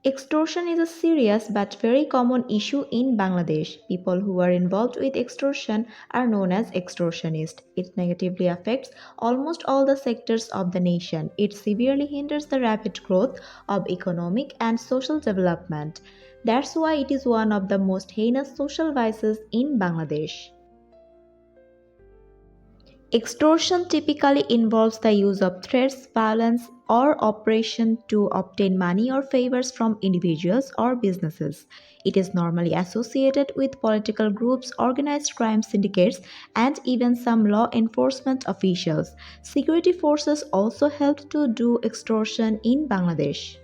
Extortion is a serious but very common issue in Bangladesh. People who are involved with extortion are known as extortionists. It negatively affects almost all the sectors of the nation. It severely hinders the rapid growth of economic and social development. That's why it is one of the most heinous social vices in Bangladesh. Extortion typically involves the use of threats, violence, or oppression to obtain money or favors from individuals or businesses. It is normally associated with political groups, organized crime syndicates, and even some law enforcement officials. Security forces also help to do extortion in Bangladesh.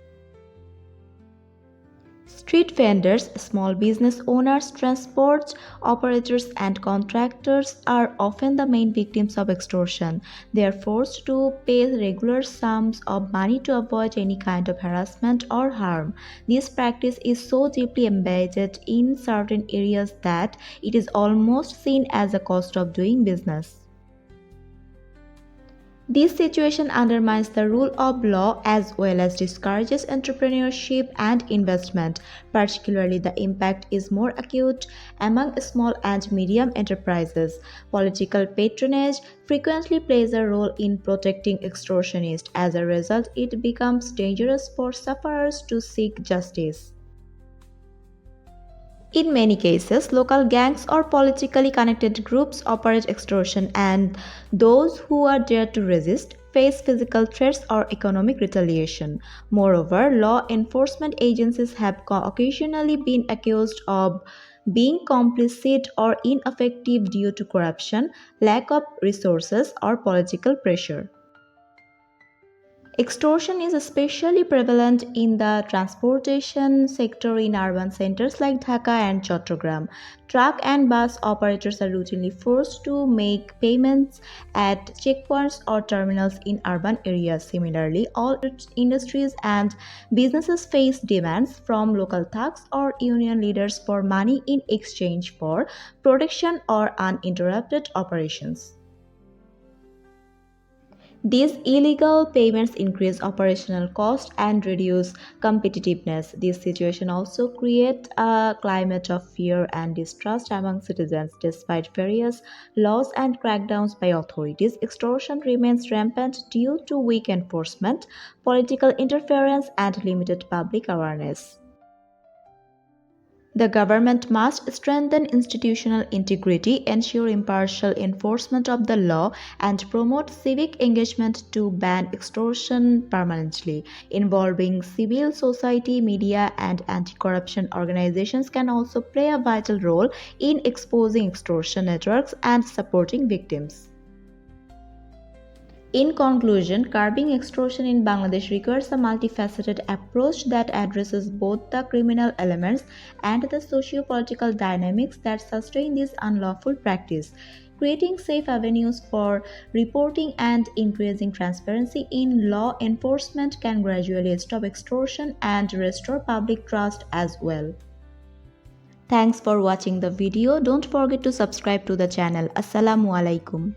Street vendors, small business owners, transport operators, and contractors are often the main victims of extortion. They are forced to pay regular sums of money to avoid any kind of harassment or harm. This practice is so deeply embedded in certain areas that it is almost seen as a cost of doing business. This situation undermines the rule of law as well as discourages entrepreneurship and investment. Particularly, the impact is more acute among small and medium enterprises. Political patronage frequently plays a role in protecting extortionists. As a result, it becomes dangerous for sufferers to seek justice. In many cases, local gangs or politically connected groups operate extortion, and those who are dare to resist face physical threats or economic retaliation. Moreover, law enforcement agencies have occasionally been accused of being complicit or ineffective due to corruption, lack of resources, or political pressure. Extortion is especially prevalent in the transportation sector in urban centers like Dhaka and Chattogram. Truck and bus operators are routinely forced to make payments at checkpoints or terminals in urban areas. Similarly, all industries and businesses face demands from local thugs or union leaders for money in exchange for protection or uninterrupted operations. These illegal payments increase operational costs and reduce competitiveness. This situation also creates a climate of fear and distrust among citizens. Despite various laws and crackdowns by authorities, extortion remains rampant due to weak enforcement, political interference, and limited public awareness. The government must strengthen institutional integrity, ensure impartial enforcement of the law, and promote civic engagement to ban extortion permanently. Involving civil society, media, and anti corruption organizations can also play a vital role in exposing extortion networks and supporting victims. In conclusion, curbing extortion in Bangladesh requires a multifaceted approach that addresses both the criminal elements and the socio-political dynamics that sustain this unlawful practice. Creating safe avenues for reporting and increasing transparency in law enforcement can gradually stop extortion and restore public trust as well. Thanks for watching the video. Don't forget to subscribe to the channel. Assalamu alaikum.